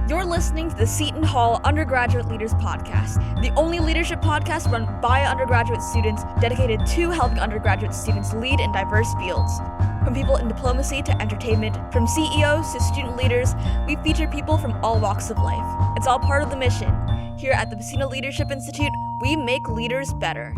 You're listening to the Seton Hall Undergraduate Leaders Podcast, the only leadership podcast run by undergraduate students dedicated to helping undergraduate students lead in diverse fields. From people in diplomacy to entertainment, from CEOs to student leaders, we feature people from all walks of life. It's all part of the mission. Here at the Messina Leadership Institute, we make leaders better.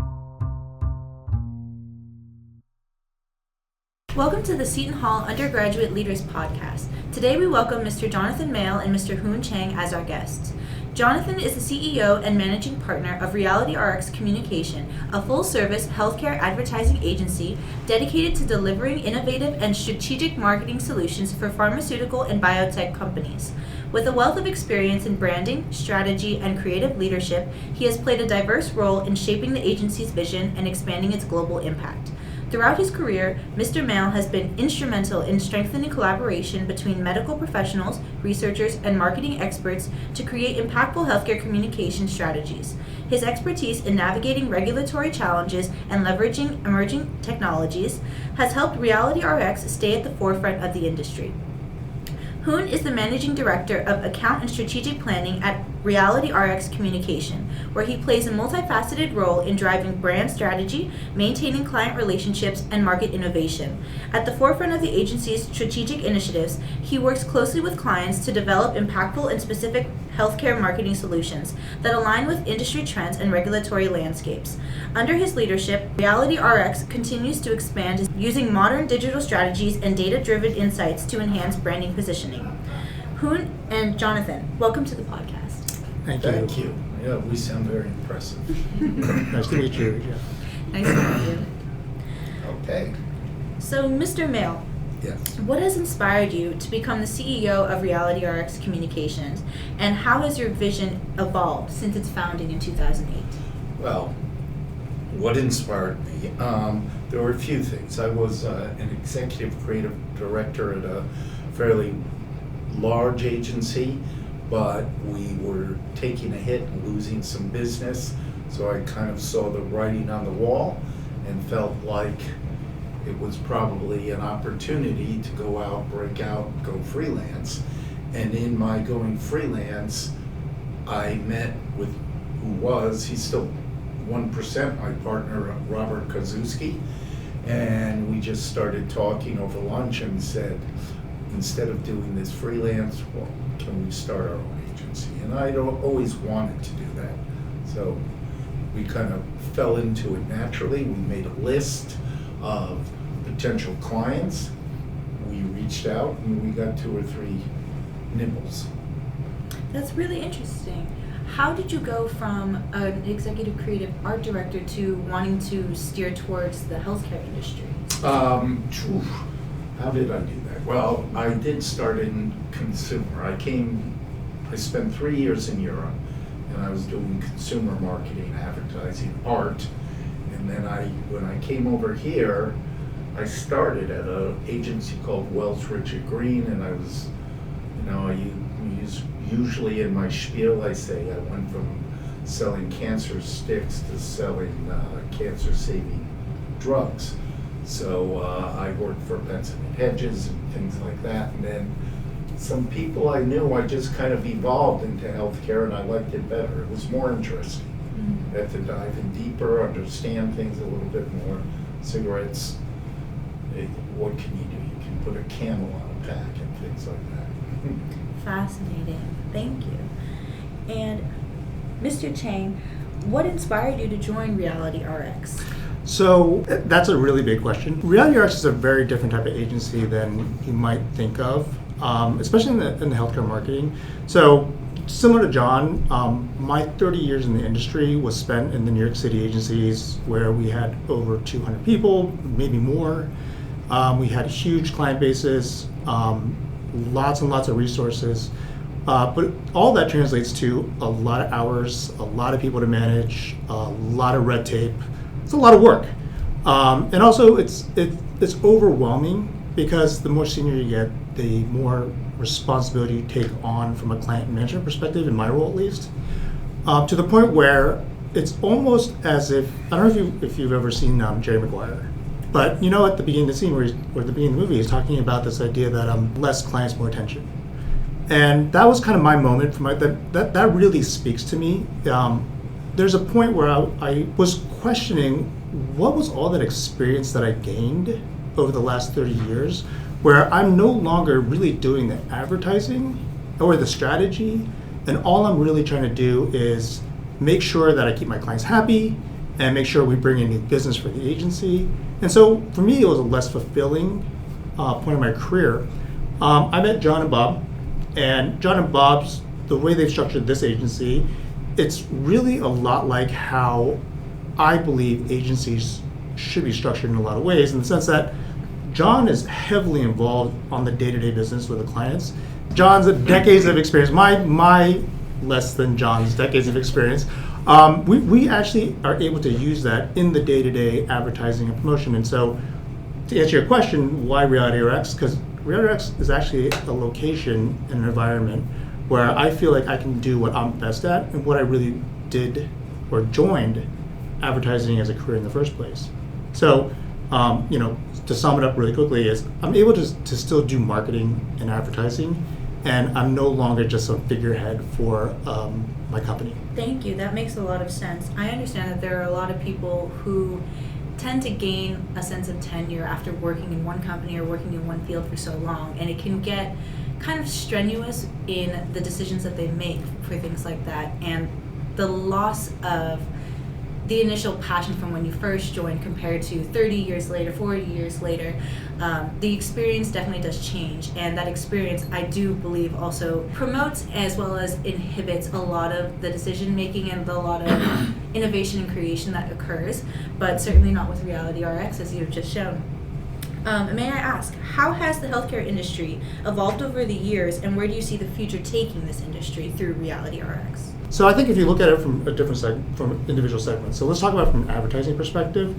Welcome to the Seton Hall Undergraduate Leaders Podcast. Today we welcome Mr. Jonathan Mail and Mr. Hoon Chang as our guests. Jonathan is the CEO and managing partner of REALITYRx Communication, a full-service healthcare advertising agency dedicated to delivering innovative and strategic marketing solutions for pharmaceutical and biotech companies. With a wealth of experience in branding, strategy, and creative leadership, he has played a diverse role in shaping the agency's vision and expanding its global impact. Throughout his career, Mr. Mail has been instrumental in strengthening collaboration between medical professionals, researchers, and marketing experts to create impactful healthcare communication strategies. His expertise in navigating regulatory challenges and leveraging emerging technologies has helped REALITYRx stay at the forefront of the industry. Hoon is the Managing Director of Account and Strategic Planning at REALITYRx Communication, where he plays a multifaceted role in driving brand strategy, maintaining client relationships, and market innovation. At the forefront of the agency's strategic initiatives, he works closely with clients to develop impactful and specific healthcare marketing solutions that align with industry trends and regulatory landscapes. Under his leadership, REALITYRx continues to expand using modern digital strategies and data-driven insights to enhance branding positioning. Hoon and Jonathan, welcome to the podcast. Thank you. Yeah, we sound very impressive. Nice to meet you. Yeah. Nice to meet you. Okay. So, Mr. Mail, Yes. what has inspired you to become the CEO of REALITYRx Communications, and how has your vision evolved since its founding in 2008? Well, what inspired me? There were a few things. I was an executive creative director at a fairly large agency, but we were taking a hit and losing some business. So I kind of saw the writing on the wall and felt like it was probably an opportunity to go out, break out, go freelance. And in my going freelance, I met with he's still 1%, my partner, Robert Kozuski. And we just started talking over lunch and said, instead of doing this freelance, well, can we start our own agency? And I always wanted to do that. So we kind of fell into it naturally. We made a list of potential clients. We reached out and we got 2 or 3 nibbles. That's really interesting. How did you go from an executive creative art director to wanting to steer towards the healthcare industry? How did I do that? Well, I did start in consumer. I spent 3 years in Europe, and I was doing consumer marketing, advertising, art. And then when I came over here, I started at an agency called Wells Richard Green, and I was, usually in my spiel, I say I went from selling cancer sticks to selling cancer-saving drugs. So I worked for Benson and Hedges and things like that. And then some people I knew, I just kind of evolved into healthcare, and I liked it better. It was more interesting. I had to dive in deeper, understand things a little bit more. Cigarettes, what can you do? You can put a camel on a pack and things like that. Fascinating. Thank you. And Mr. Chang, what inspired you to join REALITYRx? So that's a really big question. REALITYRx is a very different type of agency than you might think of, especially in the healthcare marketing. So similar to John, my 30 years in the industry was spent in the New York City agencies where we had over 200 people, maybe more. We had huge client bases, lots and lots of resources. But all that translates to a lot of hours, a lot of people to manage, a lot of red tape. It's a lot of work. And also it's overwhelming because the more senior you get, the more responsibility you take on from a client management perspective, in my role at least, to the point where it's almost as if, I don't know if you've ever seen Jerry Maguire, but at the beginning of the scene or at the beginning of the movie, he's talking about this idea that less clients, more attention. And that was kind of my moment for that really speaks to me. There's a point where I was questioning what was all that experience that I gained over the last 30 years, where I'm no longer really doing the advertising or the strategy, and all I'm really trying to do is make sure that I keep my clients happy and make sure we bring in new business for the agency. And so for me, it was a less fulfilling point of my career. I met John and Bob, and John and Bob's, the way they've structured this agency, it's really a lot like how I believe agencies should be structured in a lot of ways, in the sense that John is heavily involved on the day-to-day business with the clients. John's decades of experience, my less than John's decades of experience. We actually are able to use that in the day-to-day advertising and promotion. And so to answer your question, why RealityRx? Because RealityRx is actually a location and an environment where I feel like I can do what I'm best at and what I really did or joined advertising as a career in the first place. So, to sum it up really quickly, is I'm able to still do marketing and advertising, and I'm no longer just a figurehead for my company. Thank you. That makes a lot of sense. I understand that there are a lot of people who tend to gain a sense of tenure after working in one company or working in one field for so long, and it can get kind of strenuous in the decisions that they make for things like that, and the loss of the initial passion from when you first joined compared to 30 years later, 40 years later, the experience definitely does change. And that experience, I do believe, also promotes as well as inhibits a lot of the decision making and a lot of innovation and creation that occurs, but certainly not with RealityRx, as you've just shown. May I ask, how has the healthcare industry evolved over the years, and where do you see the future taking this industry through RealityRx? So I think if you look at it from a different from individual segments. So let's talk about from an advertising perspective.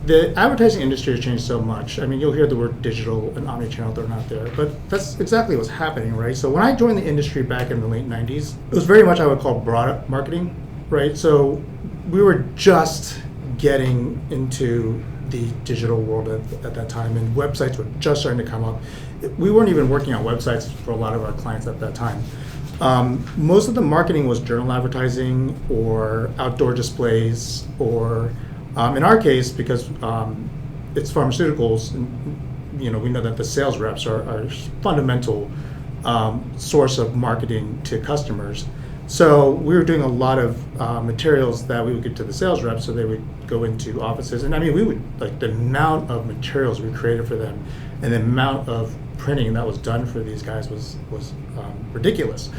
The advertising industry has changed so much. I mean, you'll hear the word digital and omnichannel thrown out there, but that's exactly what's happening, right? So when I joined the industry back in the late 90s, it was very much I would call broad marketing, right? So we were just getting into the digital world at that time, and websites were just starting to come up. We weren't even working on websites for a lot of our clients at that time. Most of the marketing was journal advertising or outdoor displays, or in our case, because it's pharmaceuticals, we know that the sales reps are a fundamental source of marketing to customers. So we were doing a lot of materials that we would give to the sales reps, so they would go into offices, and we would, like, the amount of materials we created for them and the amount of printing that was done for these guys was ridiculous.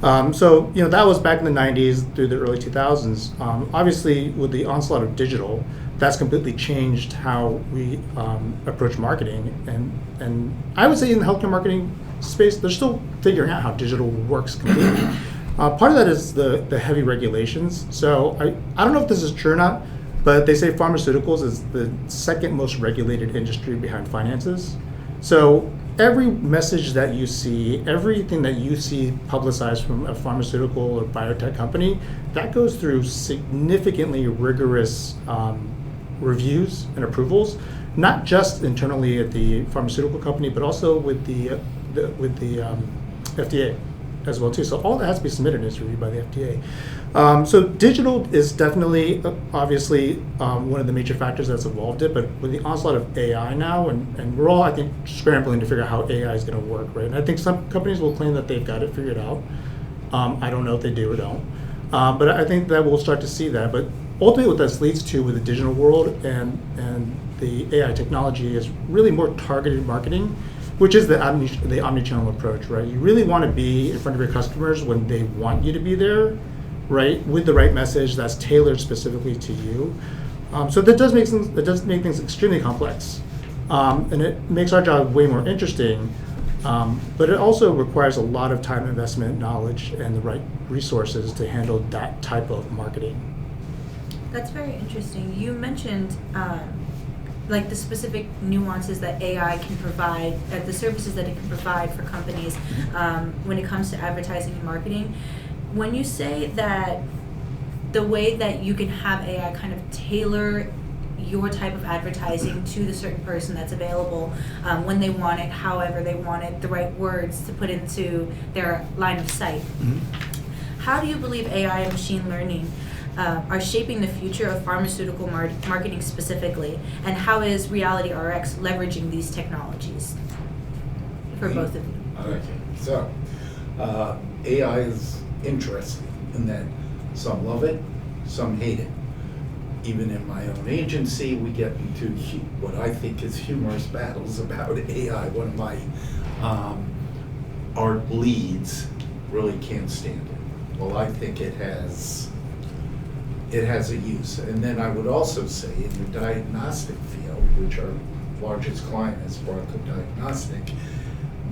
So that was back in the 90s through the early 2000s. Obviously, with the onslaught of digital, that's completely changed how we approach marketing. And I would say in the healthcare marketing space, they're still figuring out how digital works completely. Part of that is the heavy regulations. So I don't know if this is true or not, but they say pharmaceuticals is the second most regulated industry behind finances. So every message that you see, everything that you see publicized from a pharmaceutical or biotech company, that goes through significantly rigorous reviews and approvals, not just internally at the pharmaceutical company, but also with the FDA as well too. So all that has to be submitted is reviewed by the FDA. So digital is definitely, obviously, one of the major factors that's evolved it, but with the onslaught of AI now, and we're all, I think, scrambling to figure out how AI is going to work, right? And I think some companies will claim that they've got it figured out. I don't know if they do or don't. But I think that we'll start to see that. But ultimately what this leads to with the digital world and the AI technology is really more targeted marketing, which is the omnichannel approach, right? You really want to be in front of your customers when they want you to be there, right? With the right message that's tailored specifically to you. So that does make things extremely complex, and it makes our job way more interesting. But it also requires a lot of time investment, knowledge, and the right resources to handle that type of marketing. That's very interesting. You mentioned like the specific nuances that AI can provide, the services that it can provide for companies when it comes to advertising and marketing. When you say that the way that you can have AI kind of tailor your type of advertising to the certain person that's available when they want it, however they want it, the right words to put into their line of sight. How do you believe AI and machine learning are shaping the future of pharmaceutical marketing specifically, and how is RealityRx leveraging these technologies for both of you? Okay, so AI is interesting in that some love it, some hate it. Even in my own agency, we get into what I think is humorous battles about AI. One of my art leads really can't stand it. Well, I think it has a use. And then I would also say in the diagnostic field, which our largest client is Barco Diagnostic,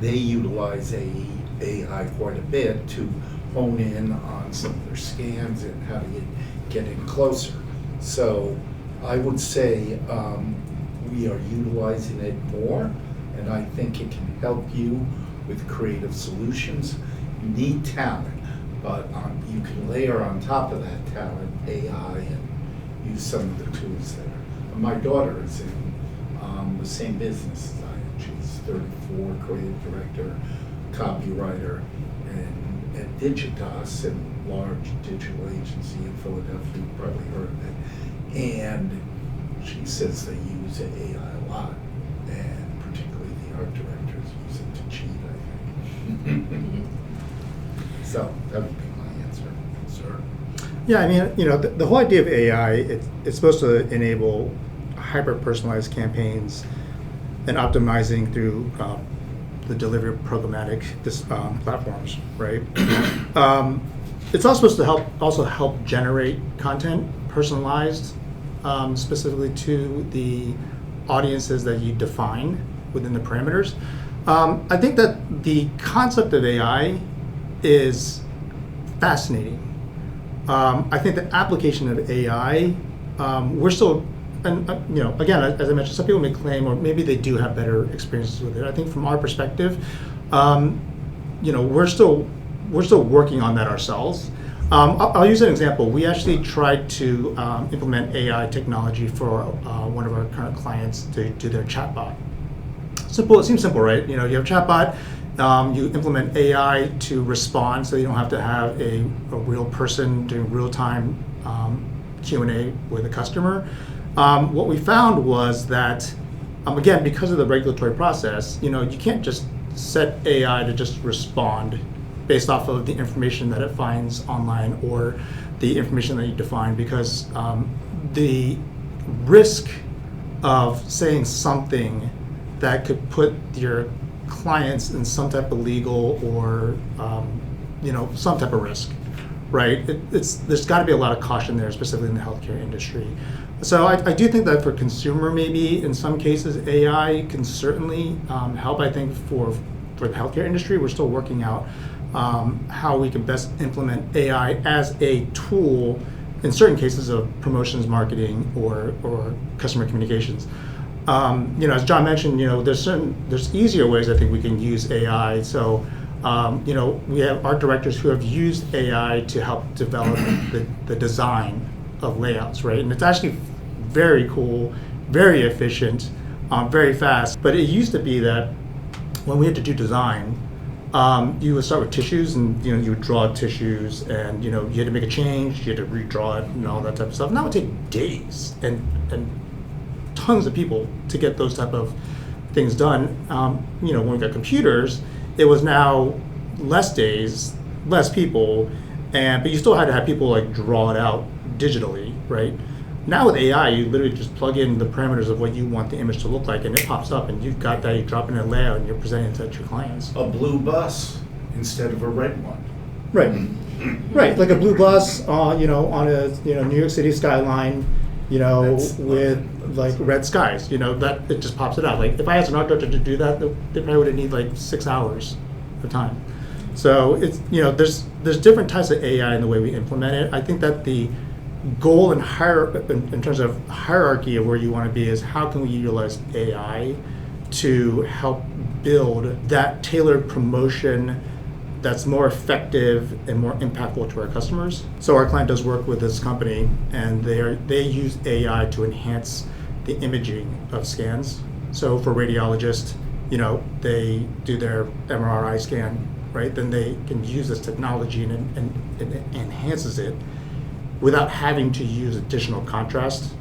they utilize AI quite a bit to hone in on some of their scans and how to get in closer. So I would say we are utilizing it more, and I think it can help you with creative solutions. You need talent, but you can layer on top of that talent AI and use some of the tools there. My daughter is in the same business as I am. She's 34, creative director, copywriter, and at Digitas, a large digital agency in Philadelphia. You've probably heard of it. And she says they use AI a lot, and particularly the art directors use it to cheat, I think. So that would be my answer, sir. Yeah, I mean, the whole idea of AI, it's supposed to enable hyper-personalized campaigns and optimizing through the delivery of programmatic platforms, right? It's also supposed to help generate content personalized specifically to the audiences that you define within the parameters. I think that the concept of AI is fascinating. I think the application of AI, we're still, and again, as I mentioned, some people may claim, or maybe they do have better experiences with it. I think from our perspective, we're still working on that ourselves. I'll use an example. We actually tried to implement AI technology for one of our current clients to do their chatbot. Simple. It seems simple, right? You have a chatbot. You implement AI to respond, so you don't have to have a real person doing real-time Q&A with a customer. What we found was that, again, because of the regulatory process, you can't just set AI to just respond based off of the information that it finds online or the information that you define, because the risk of saying something that could put your clients in some type of legal or some type of risk, right? There's got to be a lot of caution there, specifically in the healthcare industry. So I do think that for consumer, maybe in some cases AI can certainly help. I think for the healthcare industry, we're still working out how we can best implement AI as a tool in certain cases of promotions, marketing, or customer communications. As John mentioned, there's easier ways I think we can use AI. So, we have art directors who have used AI to help develop the design of layouts, right? And it's actually very cool, very efficient, very fast. But it used to be that when we had to do design, you would start with tissues, and you would draw tissues, and you had to make a change, you had to redraw it, and all that type of stuff. Now it would take days and tons of people to get those type of things done. When we got computers, it was now less days, less people, but you still had to have people like draw it out digitally, right? Now with AI, you literally just plug in the parameters of what you want the image to look like, and it pops up, and you've got that. You drop in a layout, and you're presenting it to your clients. A blue bus instead of a red one. Right, right, like a blue bus, on a New York City skyline, with like red skies. That it just pops it out. Like if I asked an art director to do that, they probably would need like 6 hours of time. So it's there's different types of AI in the way we implement it. I think that the goal in terms of hierarchy of where you want to be is how can we utilize AI to help build that tailored promotion that's more effective and more impactful to our customers. So our client does work with this company, and they use AI to enhance the imaging of scans. So for radiologists, they do their MRI scan, right? Then they can use this technology and it enhances it without having to use additional contrast,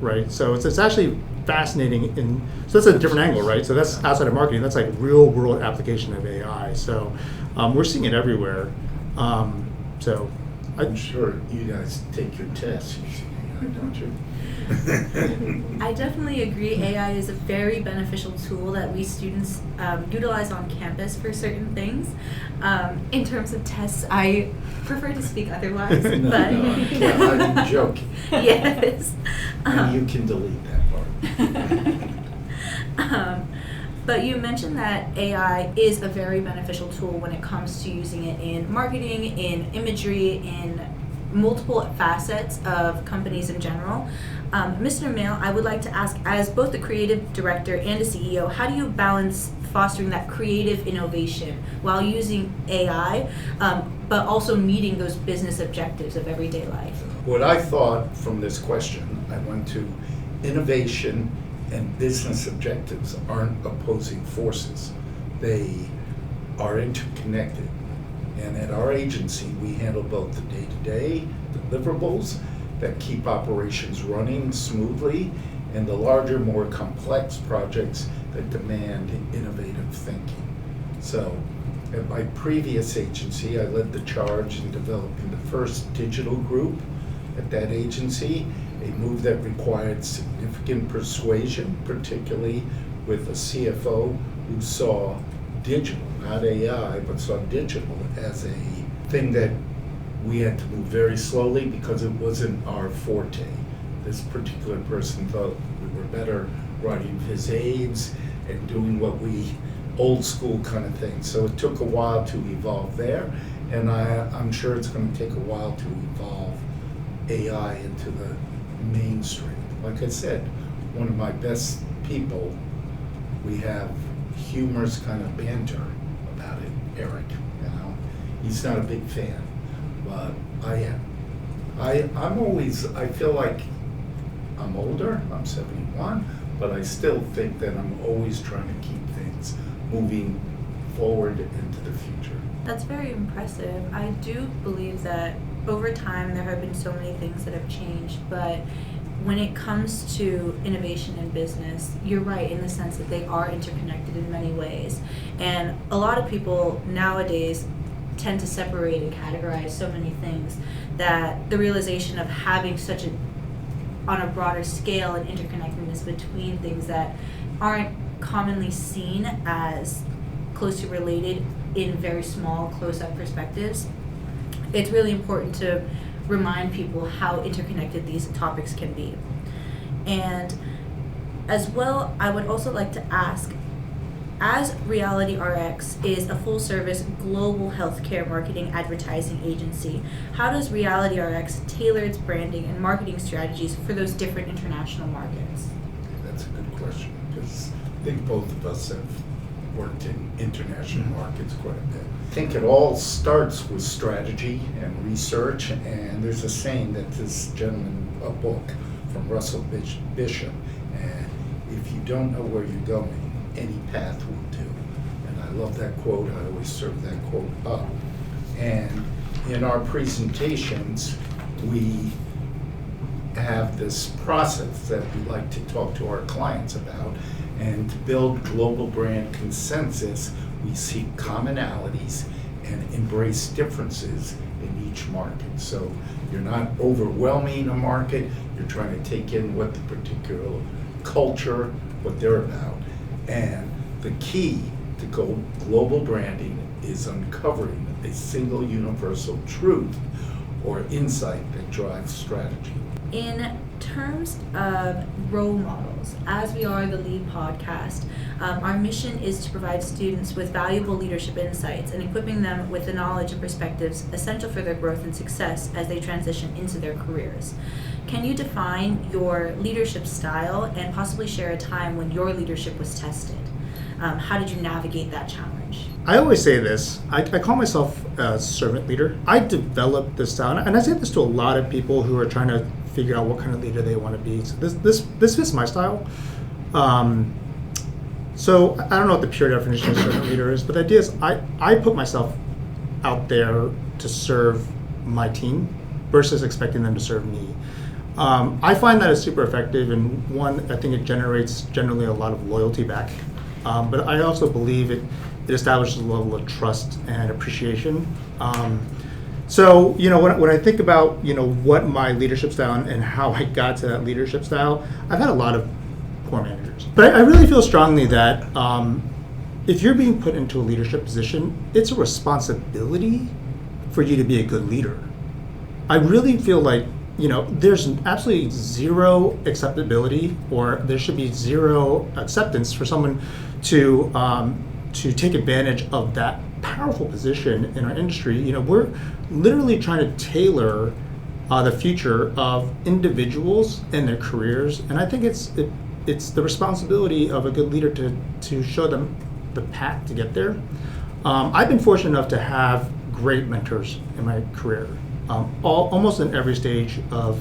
right? So it's actually fascinating. So that's a different angle, right? So that's outside of marketing. That's like real world application of AI. So we're seeing it everywhere. I'm sure you guys take your tests using AI, don't you? I definitely agree. AI is a very beneficial tool that we students utilize on campus for certain things. In terms of tests, I prefer to speak otherwise. No, but I'm joking. Yes. And you can delete that part. But you mentioned that AI is a very beneficial tool when it comes to using it in marketing, in imagery, in multiple facets of companies in general. Mr. Mail, I would like to ask, as both the creative director and a CEO, how do you balance fostering that creative innovation while using AI, but also meeting those business objectives of everyday life? What I thought from this question, I went to innovation and business objectives aren't opposing forces. They are interconnected. And at our agency, we handle both the day-to-day deliverables that keep operations running smoothly and the larger, more complex projects that demand innovative thinking. So at my previous agency, I led the charge in developing the first digital group at that agency, a move that required significant persuasion, particularly with a CFO who saw digital, not AI, but saw digital as a thing that we had to move very slowly because it wasn't our forte. This particular person thought we were better writing phys aids and doing what we old school kind of thing. So it took a while to evolve there, and I'm sure it's going to take a while to evolve AI into the mainstream. Like I said, one of my best people, we have humorous kind of banter about it, Eric. He's not a big fan, but I am. I feel like I'm older, I'm 71, but I still think that I'm always trying to keep things moving forward into the future. That's very impressive. I do believe that over time there have been so many things that have changed, but when it comes to innovation in business, you're right in the sense that they are interconnected in many ways. And a lot of people nowadays tend to separate and categorize so many things that the realization of having on a broader scale, an interconnectedness between things that aren't commonly seen as closely related in very small, close-up perspectives, it's really important to remind people how interconnected these topics can be. And as well, I would also like to ask, as RealityRx is a full-service global healthcare marketing advertising agency, how does RealityRx tailor its branding and marketing strategies for those different international markets? That's a good question, because I think both of us have worked in international markets quite a bit. I think it all starts with strategy and research, and there's a saying that this gentleman, a book from Russell Bishop, and if you don't know where you're going, any path will do. And I love that quote. I always serve that quote up. And in our presentations, we have this process that we like to talk to our clients about. And to build global brand consensus, we seek commonalities and embrace differences in each market. So you're not overwhelming a market, you're trying to take in what the particular culture, what they're about. And the key to global branding is uncovering a single universal truth or insight that drives strategy. In terms of role models, as we are the lead podcast, our mission is to provide students with valuable leadership insights and equipping them with the knowledge and perspectives essential for their growth and success as they transition into their careers. Can you define your leadership style and possibly share a time when your leadership was tested? How did you navigate that challenge? I always say this, I call myself a servant leader. I developed this style, and I say this to a lot of people who are trying to figure out what kind of leader they want to be. So this fits my style. So I don't know what the pure definition of servant leader is, but the idea is I put myself out there to serve my team versus expecting them to serve me. I find that is super effective, and one, I think it generates generally a lot of loyalty back. But I also believe it establishes a level of trust and appreciation. So, when I think about, what my leadership style and how I got to that leadership style, I've had a lot of poor managers. But I really feel strongly that if you're being put into a leadership position, it's a responsibility for you to be a good leader. I really feel like, there's absolutely zero acceptability, or there should be zero acceptance for someone to take advantage of that powerful position in our industry. We're literally trying to tailor the future of individuals and their careers, and I think it's the responsibility of a good leader to show them the path to get there. I've been fortunate enough to have great mentors in my career, almost in every stage of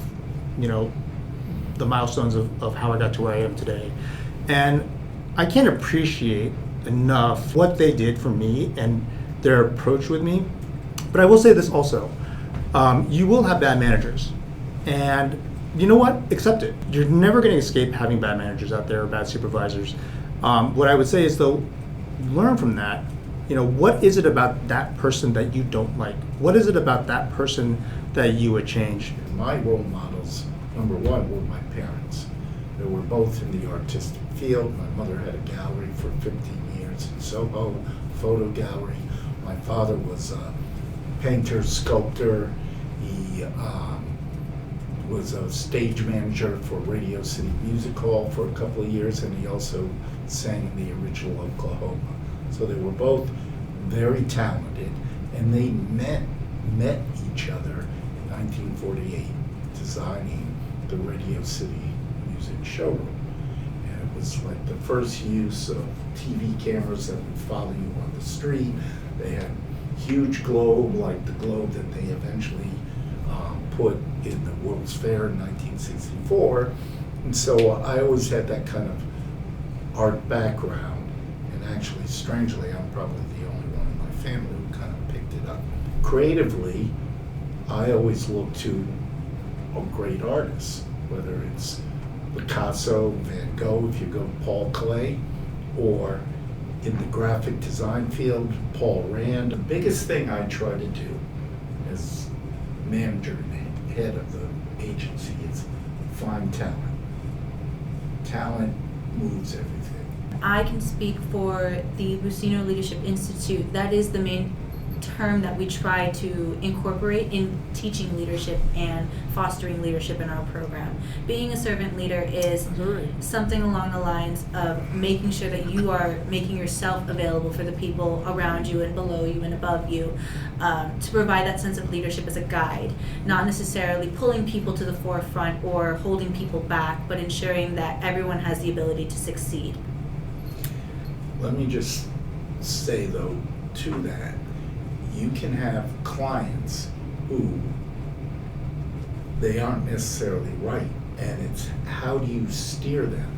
the milestones of how I got to where I am today, and I can't appreciate enough what they did for me and their approach with me. But I will say this also, you will have bad managers, and you know what? Accept it. You're never going to escape having bad managers out there or bad supervisors. What I would say is, though, learn from that. What is it about that person that you don't like? What is it about that person that you would change? My role models, number one, were my parents. They were both in the artistic field. My mother had a gallery for 15 years in Soho, photo gallery. My father was a painter, sculptor. He was a stage manager for Radio City Music Hall for a couple of years, and he also sang in the original Oklahoma. So they were both very talented, and they met each other in 1948, designing the Radio City Music Showroom. And it was like the first use of TV cameras that would follow you on the street. They had huge globe, like the globe that they eventually put in the World's Fair in 1964. And so I always had that kind of art background. And actually, strangely, I'm probably the only one in my family who kind of picked it up. Creatively, I always look to a great artist, whether it's Picasso, Van Gogh, if you go to Paul Klee, or in the graphic design field, Paul Rand. The biggest thing I try to do as manager and head of the agency is find talent. Talent moves everything. I can speak for the Buccino Leadership Institute. That is the main term that we try to incorporate in teaching leadership and fostering leadership in our program. Being a servant leader is something along the lines of making sure that you are making yourself available for the people around you and below you and above you, to provide that sense of leadership as a guide, not necessarily pulling people to the forefront or holding people back, but ensuring that everyone has the ability to succeed. Let me just say, though, to that, you can have clients who they aren't necessarily right, and it's how do you steer them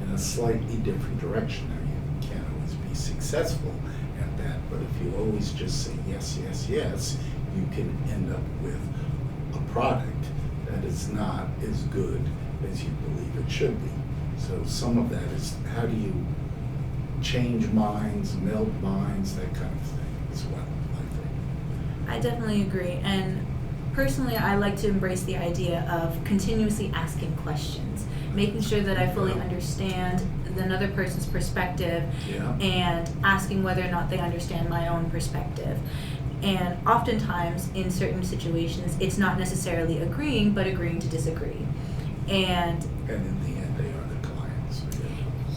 in a slightly different direction. Now, you can't always be successful at that, but if you always just say yes, yes, yes, you can end up with a product that is not as good as you believe it should be. So some of that is how do you change minds, meld minds, that kind of thing as well, I think. I definitely agree, and personally I like to embrace the idea of continuously asking questions, making sure that I fully understand another person's perspective, and asking whether or not they understand my own perspective. And oftentimes in certain situations it's not necessarily agreeing, but agreeing to disagree. And in the end they are the clients.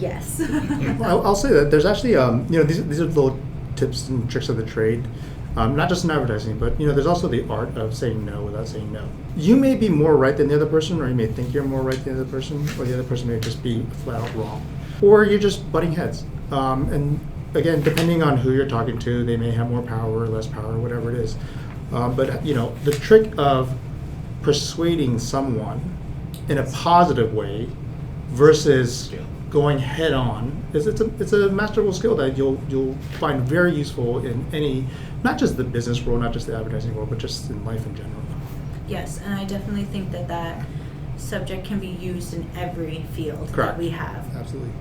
Yes. Well, I'll say that there's actually, these are little tips and tricks of the trade, not just in advertising, but there's also the art of saying no without saying no. You may be more right than the other person, or you may think you're more right than the other person, or the other person may just be flat out wrong, or you're just butting heads. And again, depending on who you're talking to, they may have more power or less power, whatever it is. But the trick of persuading someone in a positive way versus Skill. going head on. It's a masterful skill that you'll find very useful in any, not just the business world, not just the advertising world, but just in life in general. Yes, and I definitely think that subject can be used in every field Correct. that we have. Absolutely.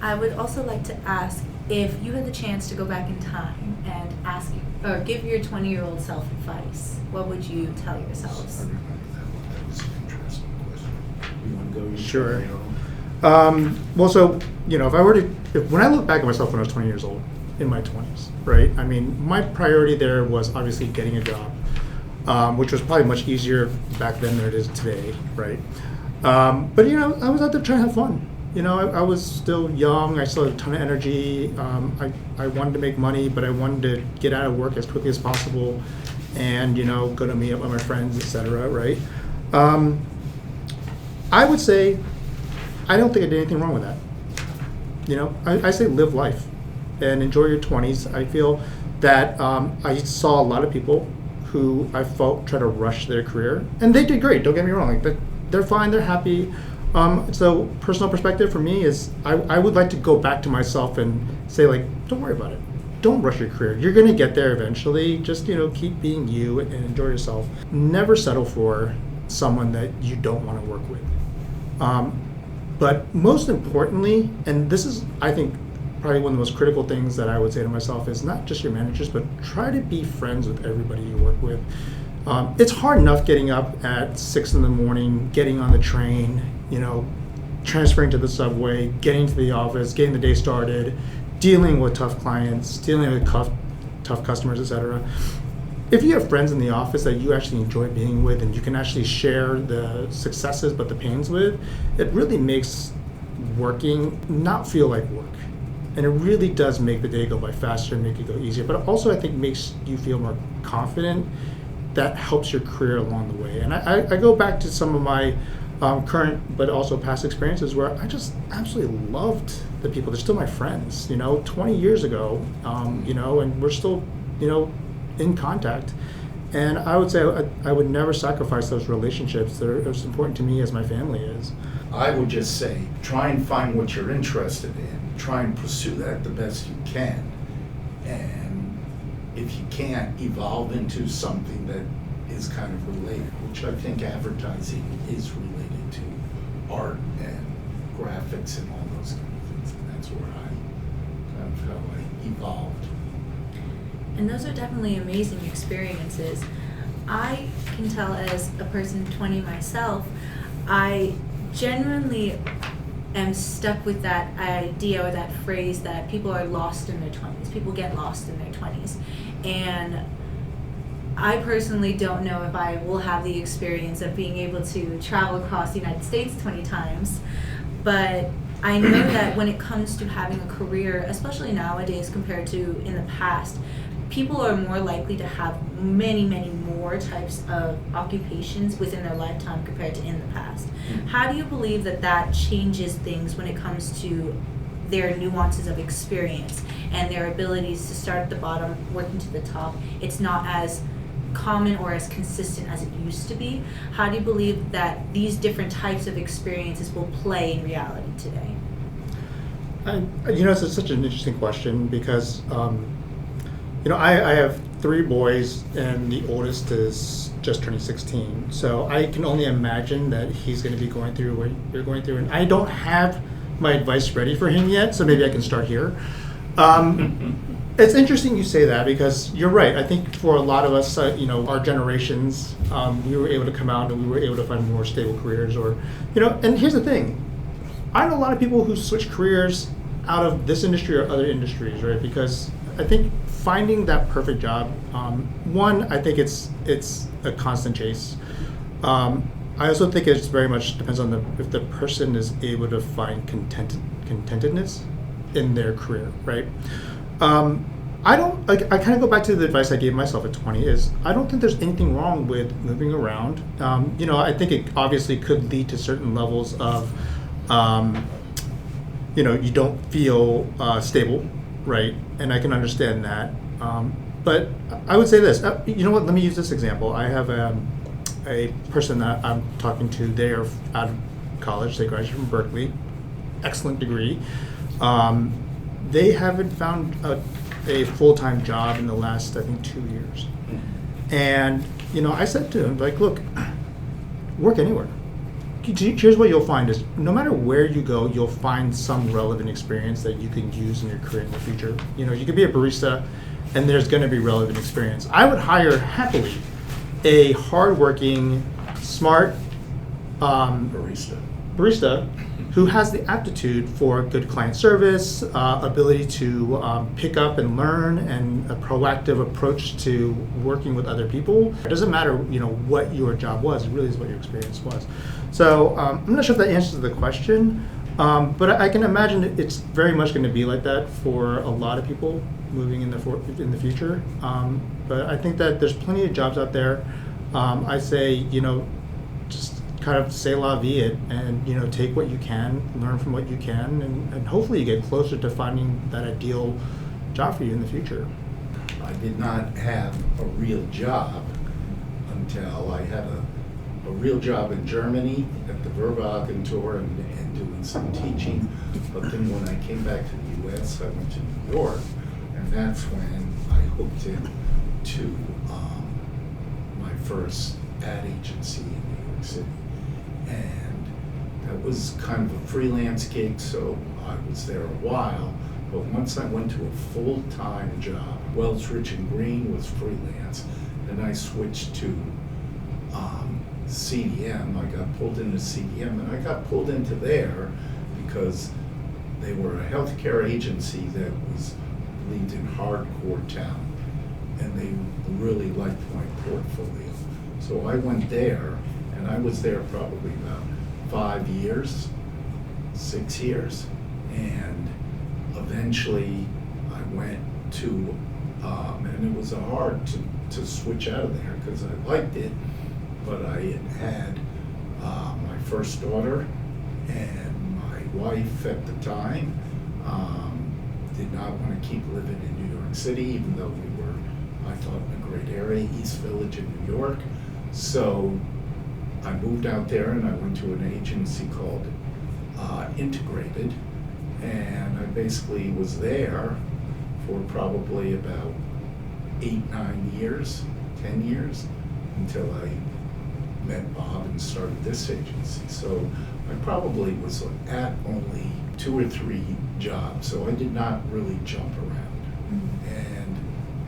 I would also like to ask if you had the chance to go back in time and ask or give your 20-year-old self advice, what would you tell yourselves? I remember that was an interesting question. You want to go? Sure. You know? Well, so, when I look back at myself when I was 20 years old, in my 20s, right? I mean, my priority there was obviously getting a job, which was probably much easier back then than it is today, right? But, I was out there trying to have fun. I was still young. I still had a ton of energy. I wanted to make money, but I wanted to get out of work as quickly as possible and, go to meet up with my friends, etc., right? I would say I don't think I did anything wrong with that. I say live life and enjoy your 20s. I feel that I saw a lot of people who I felt try to rush their career, and they did great. Don't get me wrong. Like they're fine. They're happy. So personal perspective for me is I would like to go back to myself and say, like, don't worry about it. Don't rush your career. You're going to get there eventually. Just, keep being you and enjoy yourself. Never settle for someone that you don't want to work with. But most importantly, and this is, I think, probably one of the most critical things that I would say to myself is not just your managers, but try to be friends with everybody you work with. It's hard enough getting up at 6 a.m, getting on the train, transferring to the subway, getting to the office, getting the day started, dealing with tough clients, dealing with tough customers, etc. If you have friends in the office that you actually enjoy being with and you can actually share the successes but the pains with, it really makes working not feel like work. And it really does make the day go by faster and make it go easier. But also I think makes you feel more confident. That helps your career along the way. And I go back to some of my current but also past experiences where I just absolutely loved the people. They're still my friends, 20 years ago, and we're still, in contact. And I would say I would never sacrifice those relationships. They're as important to me as my family is. I would just say, try and find what you're interested in. Try and pursue that the best you can. And if you can't, evolve into something that is kind of related, which I think advertising is related to art and graphics and all those kind of things. And that's where I kind of felt I evolved. And those are definitely amazing experiences. I can tell as a person 20 myself, I genuinely am stuck with that idea or that phrase that people are lost in their 20s. People get lost in their 20s. And I personally don't know if I will have the experience of being able to travel across the United States 20 times. But I know that when it comes to having a career, especially nowadays compared to in the past, people are more likely to have many, many more types of occupations within their lifetime compared to in the past. How do you believe that changes things when it comes to their nuances of experience and their abilities to start at the bottom, working to the top? It's not as common or as consistent as it used to be. How do you believe that these different types of experiences will play in reality today? It's such an interesting question because I have 3 boys and the oldest is just turning 16. So I can only imagine that he's going to be going through what you're going through. And I don't have my advice ready for him yet, so maybe I can start here. It's interesting you say that because you're right. I think for a lot of us, our generations, we were able to come out and we were able to find more stable careers and here's the thing. I know a lot of people who switch careers out of this industry or other industries, right? Because I think finding that perfect job, one, I think it's a constant chase. I also think it very much depends on if the person is able to find contentedness in their career, right? I kind of go back to the advice I gave myself at 20 is I don't think there's anything wrong with moving around. I think it obviously could lead to certain levels of, you don't feel stable, right? And I can understand that. But I would say this, let me use this example. I have a person that I'm talking to, they are out of college, they graduated from Berkeley, excellent degree. They haven't found a full-time job in the last, I think, 2 years. And, I said to him, like, look, work anywhere. Here's what you'll find is no matter where you go, you'll find some relevant experience that you can use in your career in the future. You could be a barista and there's going to be relevant experience. I would hire happily a hardworking, smart barista who has the aptitude for good client service, ability to pick up and learn, and a proactive approach to working with other people. It doesn't matter, what your job was. It really is what your experience was. So I'm not sure if that answers the question, but I can imagine it's very much going to be like that for a lot of people moving in the future. But I think that there's plenty of jobs out there. I say, just kind of say la vie it, and take what you can, learn from what you can, and hopefully you get closer to finding that ideal job for you in the future. I did not have a real job until I had a real job in Germany at the Verwaltung and doing some teaching. But then when I came back to the U.S., I went to New York, and that's when I hooked into my first ad agency in New York City. And that was kind of a freelance gig, so I was there a while. But once I went to a full-time job, Wells, Rich and Green was freelance, and I switched to CDM. I got pulled into CDM, and I got pulled into there because they were a healthcare agency that believed in hardcore talent, and they really liked my portfolio. So I went there, and I was there probably about 5 years, 6 years, and eventually I went to, and it was hard to switch out of there because I liked it, but I had my first daughter, and my wife at the time did not want to keep living in New York City, even though we were, I thought, in a great area, East Village in New York. So I moved out there, and I went to an agency called Integrated, and I basically was there for probably about 8, 9 years, 10 years, until I met Bob and started this agency. So I probably was at only 2 or 3 jobs, so I did not really jump around. Mm-hmm. And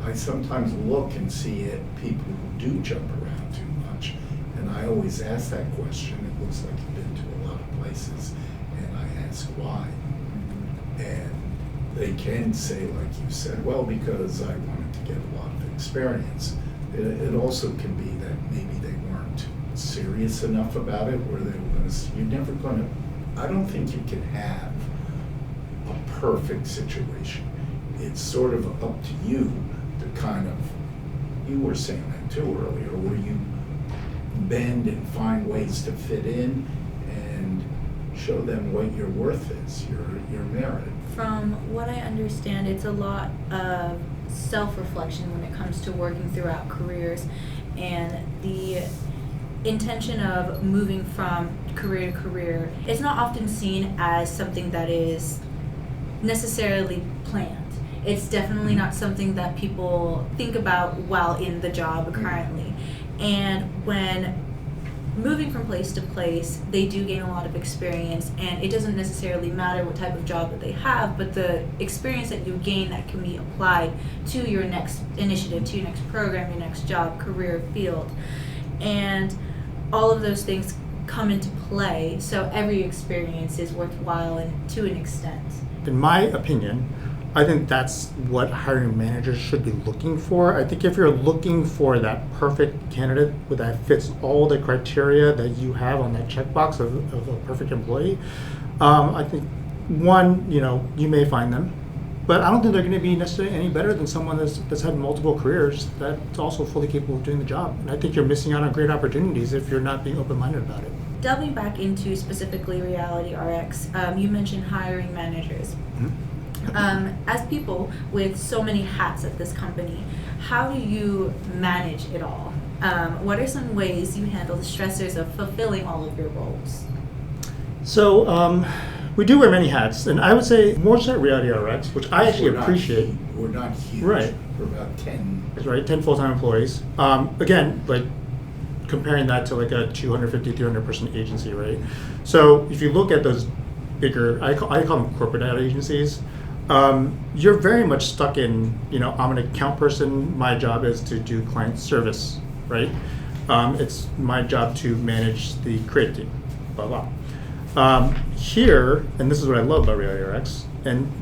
I sometimes look and see people who do jump around too much, and I always ask that question. It looks like you've been to a lot of places, and I ask why. Mm-hmm. And they can say, like you said, well, because I wanted to get a lot of experience. It also can be that maybe they weren't serious enough about it, where they were going to, you're never going to, I don't think you can have a perfect situation. It's sort of up to you to kind of, you were saying that too earlier, where you bend and find ways to fit in and show them what your worth is, your merit. From what I understand, it's a lot of self-reflection when it comes to working throughout careers, and the intention of moving from career to career is not often seen as something that is necessarily planned. It's definitely not something that people think about while in the job currently. And when moving from place to place, they do gain a lot of experience, and it doesn't necessarily matter what type of job that they have, but the experience that you gain that can be applied to your next initiative, to your next program, your next job, career, field. And all of those things come into play, so every experience is worthwhile and to an extent. In my opinion, I think that's what hiring managers should be looking for. I think if you're looking for that perfect candidate that fits all the criteria that you have on that checkbox of a perfect employee, I think one, you may find them, but I don't think they're going to be necessarily any better than someone that's had multiple careers that's also fully capable of doing the job. And I think you're missing out on great opportunities if you're not being open-minded about it. Delving back into specifically RealityRx, you mentioned hiring managers. Mm-hmm. As people with so many hats at this company, how do you manage it all? What are some ways you handle the stressors of fulfilling all of your roles? So we do wear many hats, and I would say more so at RealityRx, which I actually appreciate. We're not huge. Right. We're about 10. That's right, 10 full-time employees. Again, like comparing that to like a 250, 300 person agency, right? So if you look at those bigger, I call them corporate ad agencies, you're very much stuck in, I'm an account person, my job is to do client service, right? It's my job to manage the creative team, blah, blah. Here, and this is what I love about RealityRx, and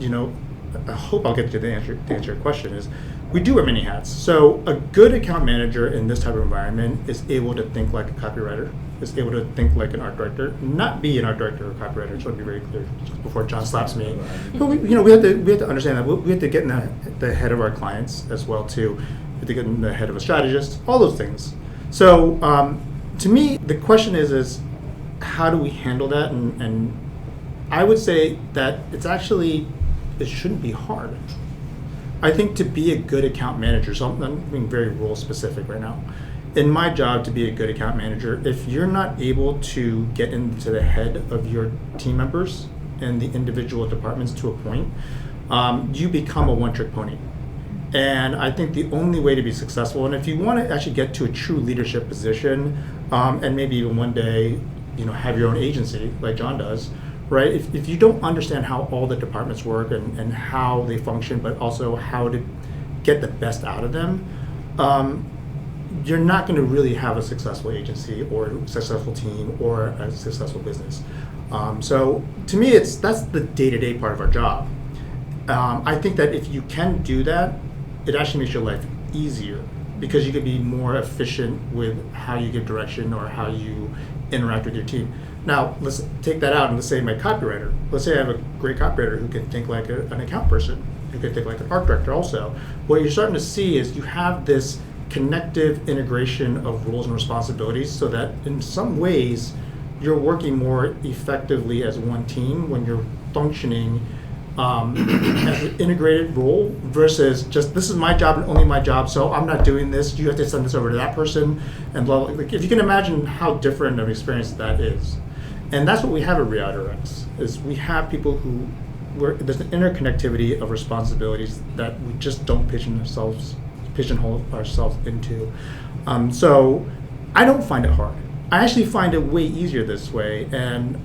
I hope I'll get to the answer your question, is we do wear many hats. So a good account manager in this type of environment is able to think like a copywriter, is able to think like an art director, not be an art director or copywriter. Just want to be very clear just before John slaps me. But we have to understand that we have to get in the head of our clients as well too. We have to get in the head of a strategist, all those things. So to me, the question is how do we handle that? And I would say that it shouldn't be hard. I think to be a good account manager, so I'm being very role specific right now. In my job to be a good account manager, if you're not able to get into the head of your team members and the individual departments to a point, you become a one-trick pony. And I think the only way to be successful, and if you want to actually get to a true leadership position, and maybe even one day, have your own agency like John does, right? If you don't understand how all the departments work and how they function, but also how to get the best out of them, you're not going to really have a successful agency or a successful team or a successful business. So to me, that's the day-to-day part of our job. I think that if you can do that, it actually makes your life easier because you can be more efficient with how you give direction or how you interact with your team. Now, let's take that out and let's say my copywriter. Let's say I have a great copywriter who can think like an account person, who can think like an art director also. What you're starting to see is you have this connective integration of roles and responsibilities so that in some ways you're working more effectively as one team when you're functioning as an integrated role versus just this is my job and only my job, so I'm not doing this, you have to send this over to that person, and blah, blah. Like, if you can imagine how different of an experience that is. And that's what we have at RealityRx, is we have people there's an interconnectivity of responsibilities that we just don't pigeonhole ourselves into. So I don't find it hard. I actually find it way easier this way. And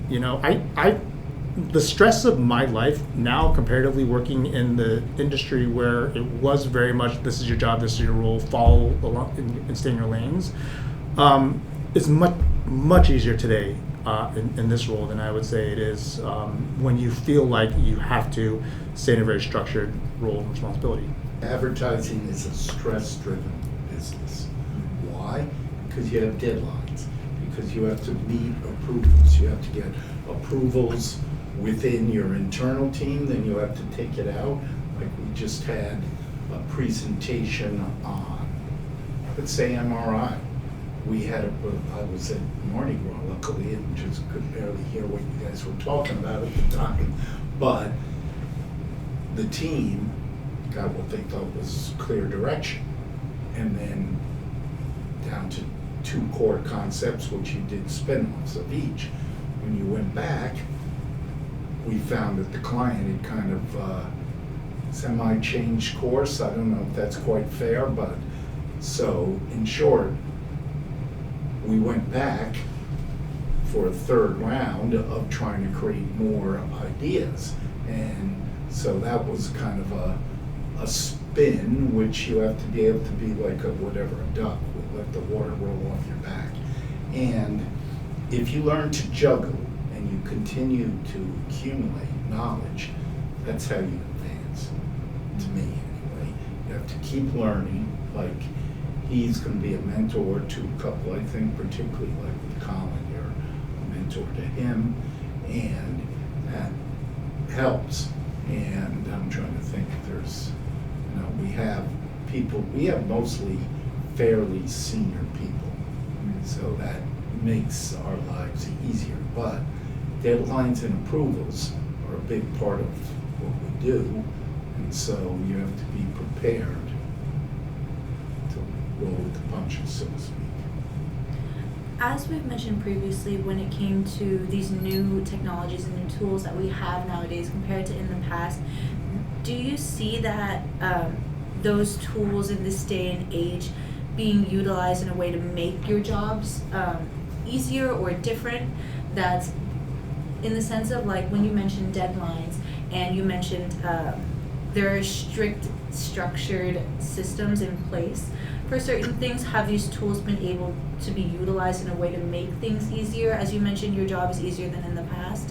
the stress of my life now, comparatively working in the industry where it was very much this is your job, this is your role, follow along and stay in your lanes, is much easier today in this role than I would say it is when you feel like you have to stay in a very structured role and responsibility. Advertising is a stress-driven business. Why? Because you have deadlines. Because you have to meet approvals. You have to get approvals within your internal team, then you have to take it out. Like we just had a presentation on, let's say, MRI. I was at Mardi Gras, luckily, and just could barely hear what you guys were talking about at the time. But the team got what they thought was clear direction. And then down to 2 core concepts, which you did spin-offs of each. When you went back, we found that the client had kind of semi-changed course. I don't know if that's quite fair, but so in short, we went back for a 3rd round of trying to create more ideas. And so that was kind of a spin, which you have to be able to be like a duck, let the water roll off your back. And if you learn to juggle and you continue to accumulate knowledge, that's how you advance, to me anyway. You have to keep learning. Like, he's going to be a mentor to a couple, I think, particularly like with Colin, you're a mentor to him, and that helps. And I'm trying to think if there's, we have mostly fairly senior people, so that makes our lives easier. But deadlines and approvals are a big part of what we do, and so you have to be prepared to roll with the punches, so to speak. As we've mentioned previously, when it came to these new technologies and new tools that we have nowadays compared to in the past, do you see that those tools in this day and age being utilized in a way to make your jobs easier or different? That's in the sense of, like, when you mentioned deadlines and you mentioned there are strict structured systems in place for certain things, have these tools been able to be utilized in a way to make things easier? As you mentioned, your job is easier than in the past.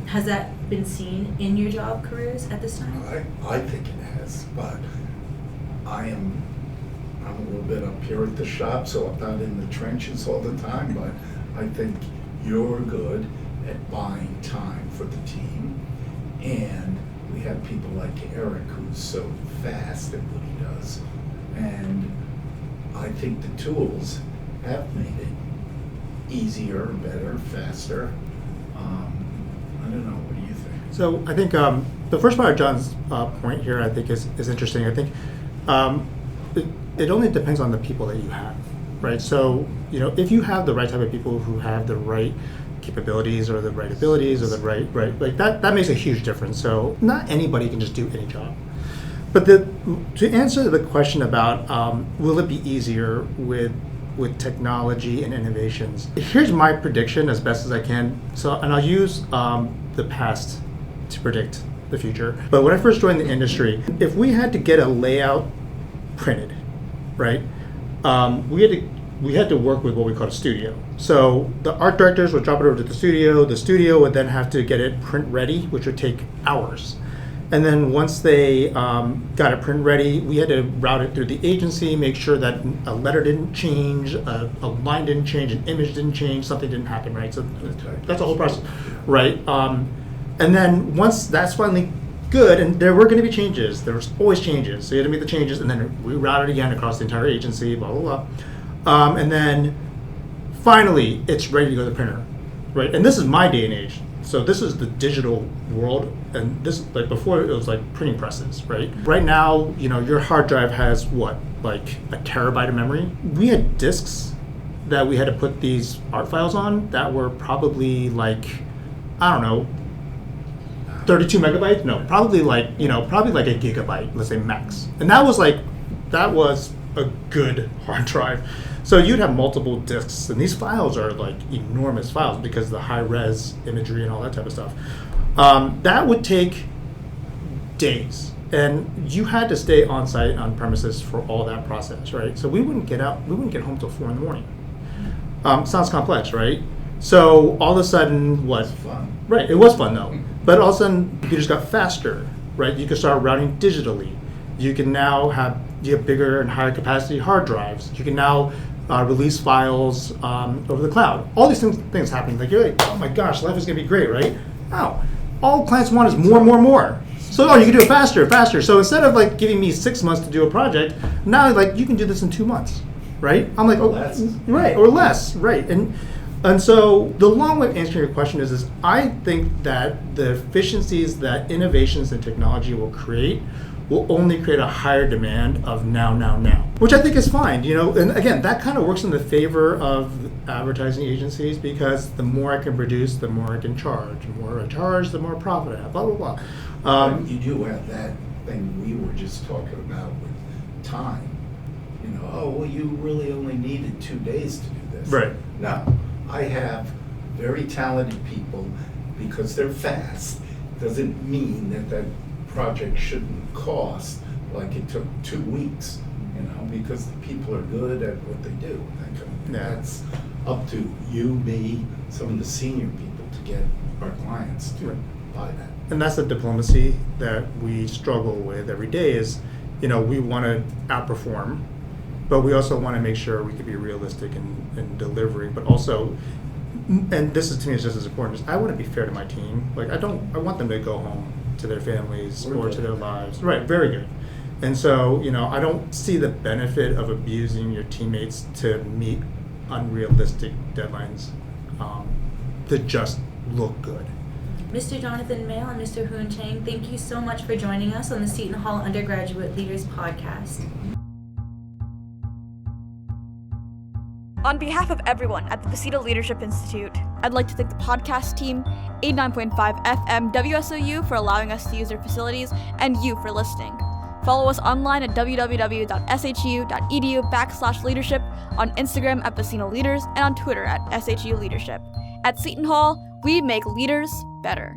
Has that been seen in your job careers at this time? I think it has, but I'm a little bit up here at the shop, so I'm not in the trenches all the time, but I think you're good at buying time for the team, and we have people like Eric who's so fast at what he does, and I think the tools have made it easier, better, faster. I don't know, what do you think? So I think the first part of John's point here, I think, is interesting. I think it only depends on the people that you have, right? So, if you have the right type of people who have the right capabilities or the right abilities or the right, like that makes a huge difference. So not anybody can just do any job. But to answer the question about will it be easier with technology and innovations, here's my prediction as best as I can. So, and I'll use the past to predict the future. But when I first joined the industry, if we had to get a layout printed, right, we had to work with what we call a studio. So the art directors would drop it over to the studio would then have to get it print ready, which would take hours. And then once they got it print ready, we had to route it through the agency, make sure that a letter didn't change, a line didn't change, an image didn't change, something didn't happen, right? So that's a whole process, right? And then once that's finally good, and there were going to be changes, there was always changes, so you had to make the changes, and then reroute it again across the entire agency, blah, blah, blah. And then finally, it's ready to go to the printer, right? And this is my day and age. So this is the digital world, and this, like, before it was like printing presses, right? Right now, your hard drive has what, like a terabyte of memory? We had disks that we had to put these art files on that were probably like, I don't know, 32 megabytes? No, probably like a gigabyte, let's say max. And that was a good hard drive. So you'd have multiple disks, and these files are like enormous files because of the high-res imagery and all that type of stuff. That would take days, and you had to stay on site, on premises for all that process, right? So we wouldn't get home till 4 a.m. Sounds complex, right? So all of a sudden, what? It's fun. Right, it was fun though. But all of a sudden, computers got faster, right? You could start routing digitally. You can now have bigger and higher capacity hard drives. You can now release files over the cloud. All these things happening. Like, you're like, oh my gosh, life is going to be great, right? Oh, all clients want is more, more, more. So, you can do it faster, faster. So instead of like giving me 6 months to do a project, now like you can do this in 2 months, right? I'm like, oh, less. Right, or less, right? And so the long way of answering your question is I think that the efficiencies that innovations and technology will create will only create a higher demand of now, which I think is fine, and again, that kind of works in the favor of advertising agencies because the more I can produce, the more I can charge. The more I charge, the more profit I have, blah, blah, blah. You do have that thing we were just talking about with time. You really only needed 2 days to do this. Right. No, I have very talented people because they're fast. Doesn't mean that project shouldn't cost like it took 2 weeks, because the people are good at what they do. That's up to you, me, some of the senior people to get our clients to buy that. And that's the diplomacy that we struggle with every day is, we want to outperform, but we also want to make sure we can be realistic in delivering, but also, and this is to me is just as important, is I want to be fair to my team. Like, I want them to go home to their families or to their lives. Right, very good. And so, I don't see the benefit of abusing your teammates to meet unrealistic deadlines to just look good. Mr. Jonathan Mail and Mr. Hoon Chang, thank you so much for joining us on the Seton Hall Undergraduate Leaders Podcast. On behalf of everyone at the Pasito Leadership Institute, I'd like to thank the podcast team, 89.5 FM WSOU for allowing us to use their facilities, and you for listening. Follow us online at www.shu.edu/leadership, on Instagram at Pasito Leaders, and on Twitter at SHU Leadership. At Seton Hall, we make leaders better.